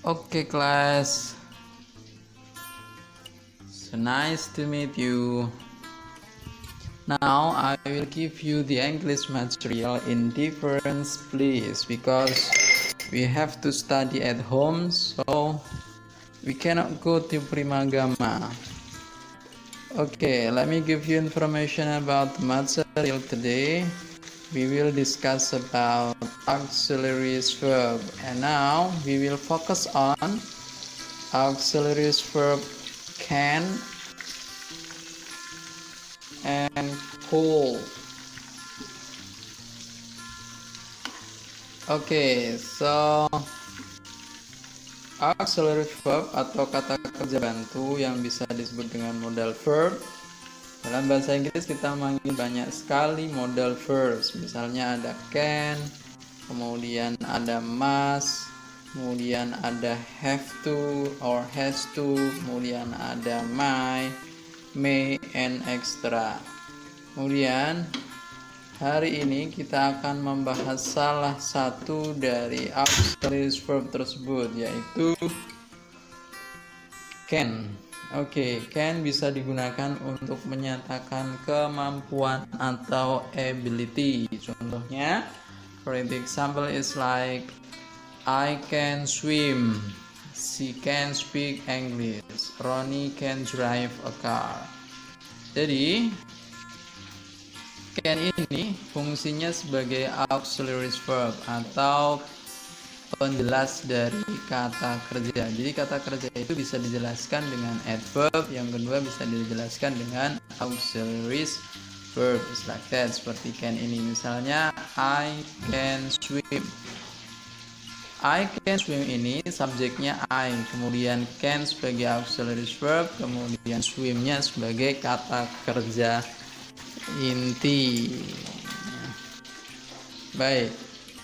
Okay, class. So nice to meet you. Now I will give you the English material in different place because we have to study at home, so we cannot go to Primagama. Okay, let me give you information about the material today. We will discuss about auxiliary verb, and now we will focus on auxiliary verb can and could. Okay, so auxiliary verb atau kata kerja bantu yang bisa disebut dengan modal verb. Dalam bahasa Inggris kita memanggil banyak sekali modal verbs. Misalnya ada can, kemudian ada must, kemudian ada have to or has to, kemudian ada might, may, and extra. Kemudian hari ini kita akan membahas salah satu dari auxiliary verb tersebut, yaitu can. Oke, can bisa digunakan untuk menyatakan kemampuan atau ability. Contohnya, for example is like I can swim, she can speak English, Ronnie can drive a car. Jadi, can ini fungsinya sebagai auxiliary verb atau penjelas dari kata kerja. Jadi kata kerja itu bisa dijelaskan dengan adverb, yang kedua bisa dijelaskan dengan auxiliary verb, like that. Seperti can ini misalnya I can swim. I can swim ini subjeknya I, kemudian can sebagai auxiliary verb, kemudian swimnya sebagai kata kerja inti. Baik,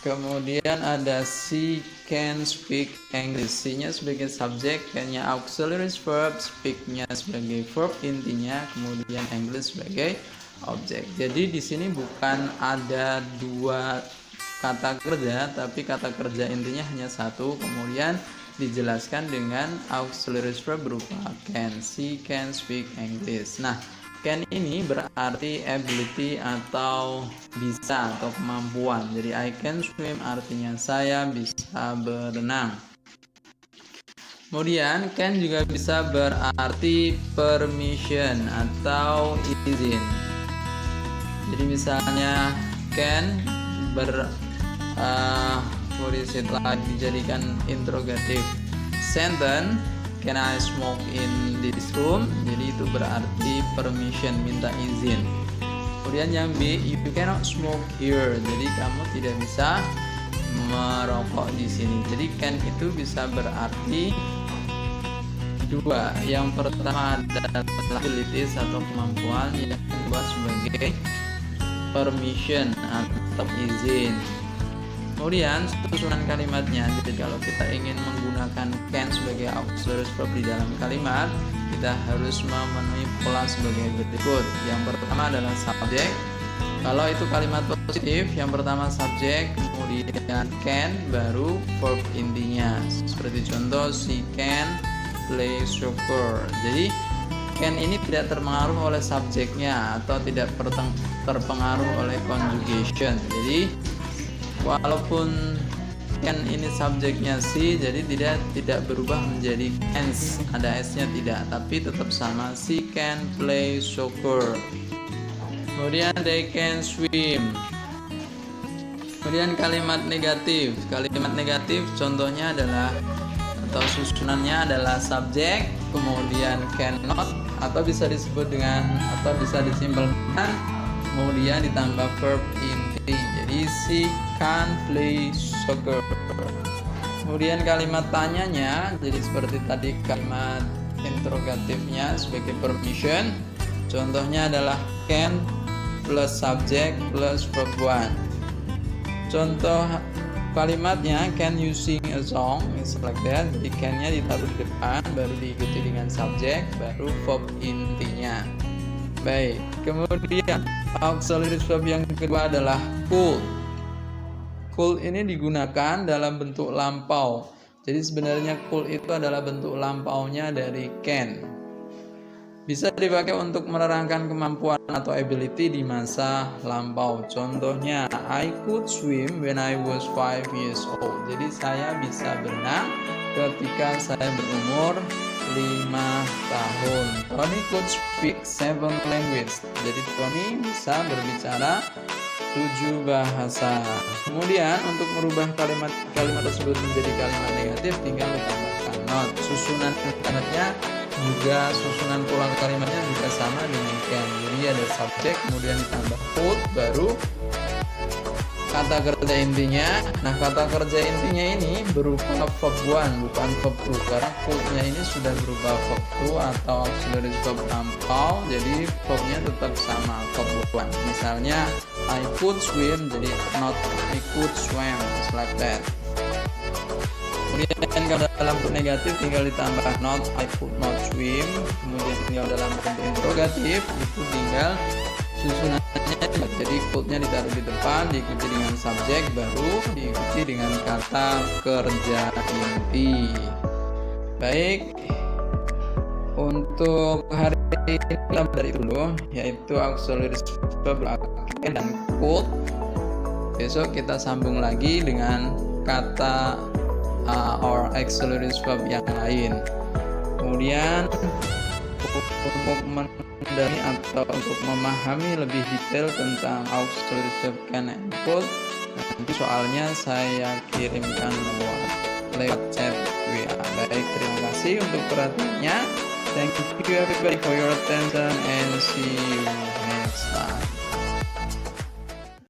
kemudian ada she can speak English. C-nya sebagai subjek, can-nya auxiliary verb, speak-nya sebagai verb intinya, kemudian English sebagai objek. Jadi di sini bukan ada dua kata kerja, tapi kata kerja intinya hanya satu, kemudian dijelaskan dengan auxiliary verb berupa can. She can speak English. Nah, can ini berarti ability atau bisa atau kemampuan. Jadi I can swim artinya saya bisa berenang. Kemudian can juga bisa berarti permission atau izin. Jadi misalnya can dijadikan interrogative sentence. Can I smoke in this room? Jadi itu berarti permission, minta izin. Kemudian yang B, you cannot smoke here. Jadi kamu tidak bisa merokok di sini. Jadi can itu bisa berarti dua. Yang pertama adalah abilities atau kemampuan, yang kedua sebagai permission atau izin. Kemudian susunan kalimatnya. Jadi kalau kita ingin menggunakan can sebagai auxiliary verb di dalam kalimat, kita harus memenuhi pola sebagai berikut. Yang pertama adalah subjek. Kalau itu kalimat positif, yang pertama subjek, kemudian can, baru verb intinya. Seperti contoh, she can play soccer. Jadi can ini tidak terpengaruh oleh subjeknya atau tidak terpengaruh oleh conjugation. Jadi walaupun can ini subjeknya she, jadi tidak berubah menjadi can, ada s-nya tidak, tapi tetap sama, she can play soccer. Kemudian they can swim. Kemudian kalimat negatif contohnya adalah atau susunannya adalah subjek, kemudian cannot, atau bisa disebut dengan atau bisa disimpelkan kemudian ditambah verb inti. Jadi she can play soccer. Kemudian kalimat tanyanya, jadi seperti tadi kalimat interrogatifnya sebagai permission. Contohnya adalah can plus subject plus verb 1. Contoh kalimatnya, can you sing a song? It's like that. Jadi can-nya ditaruh di depan, baru diikuti dengan subjek, baru verb intinya. Baik, kemudian auxiliary verb yang kedua adalah could. Could ini digunakan dalam bentuk lampau. Jadi sebenarnya could itu adalah bentuk lampaunya dari can. Bisa dipakai untuk menerangkan kemampuan atau ability di masa lampau. Contohnya, I could swim when I was 5 years old. Jadi saya bisa berenang ketika saya berumur 5 tahun. Tony could speak 7 languages. Jadi Tony bisa berbicara 7 bahasa. Kemudian untuk merubah kalimat tersebut menjadi kalimat negatif, tinggal ditambahkan not. Susunan kalimatnya juga, susunan pola kalimatnya juga sama dengan can. Jadi ada subjek, kemudian ditambah could, baru kata kerja intinya. Nah, kata kerja intinya ini berupa verb 1 bukan verb 2, karena could-nya ini sudah berupa verb 2 atau auxiliary verb lampau, jadi verbnya tetap sama, verb 1. Misalnya I could swim, jadi not I could swim, just like that. Kemudian kalau dalam bentuk negatif tinggal ditambah not, I could not swim. Kemudian tinggal dalam bentuk interrogatif itu tinggal susunannya, jadi could-nya ditaruh di depan, diikuti dengan subjek, baru diikuti dengan kata kerja inti. Baik, untuk hari ini kita dari dulu, yaitu auxiliary verb can dan could. Besok kita sambung lagi dengan kata or auxiliary verb yang lain. Kemudian untuk mendalami atau untuk memahami lebih detail tentang auxiliary verb can and could, nanti soalnya saya kirimkan lewat chat WA. Baik, terima kasih untuk perhatiannya. Thank you everybody for your attention and see you next time.